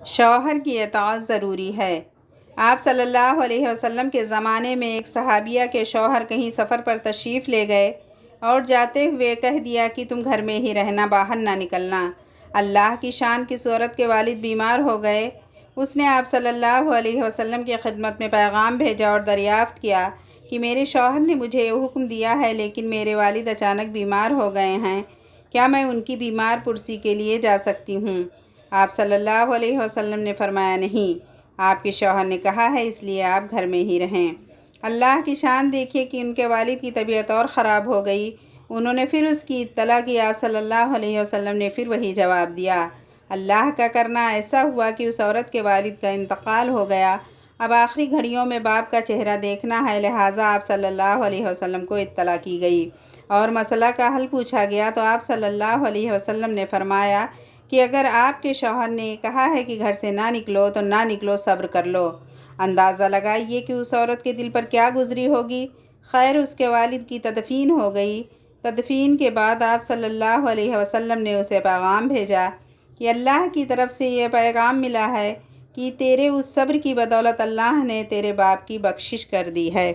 شوہر کی اطاعت ضروری ہے۔ آپ صلی اللہ علیہ وسلم کے زمانے میں ایک صحابیہ کے شوہر کہیں سفر پر تشریف لے گئے اور جاتے ہوئے کہہ دیا کہ تم گھر میں ہی رہنا، باہر نہ نکلنا۔ اللہ کی شان کس عورت کے والد بیمار ہو گئے، اس نے آپ صلی اللہ علیہ وسلم کی خدمت میں پیغام بھیجا اور دریافت کیا کہ میرے شوہر نے مجھے یہ حکم دیا ہے لیکن میرے والد اچانک بیمار ہو گئے ہیں، کیا میں ان کی بیمار پرسی کے لیے جا سکتی ہوں؟ آپ صلی اللہ علیہ وسلم نے فرمایا نہیں، آپ کے شوہر نے کہا ہے اس لیے آپ گھر میں ہی رہیں۔ اللہ کی شان دیکھیے کہ ان کے والد کی طبیعت اور خراب ہو گئی، انہوں نے پھر اس کی اطلاع کی، آپ صلی اللہ علیہ وسلم نے پھر وہی جواب دیا۔ اللہ کا کرنا ایسا ہوا کہ اس عورت کے والد کا انتقال ہو گیا، اب آخری گھڑیوں میں باپ کا چہرہ دیکھنا ہے، لہٰذا آپ صلی اللہ علیہ وسلم کو اطلاع کی گئی اور مسئلہ کا حل پوچھا گیا تو آپ صلی اللہ علیہ وسلم نے فرمایا کہ اگر آپ کے شوہر نے کہا ہے کہ گھر سے نہ نکلو تو نہ نکلو، صبر کر لو۔ اندازہ لگائیے کہ اس عورت کے دل پر کیا گزری ہوگی۔ خیر، اس کے والد کی تدفین ہو گئی۔ تدفین کے بعد آپ صلی اللہ علیہ وسلم نے اسے پیغام بھیجا کہ اللہ کی طرف سے یہ پیغام ملا ہے کہ تیرے اس صبر کی بدولت اللہ نے تیرے باپ کی بخشش کر دی ہے۔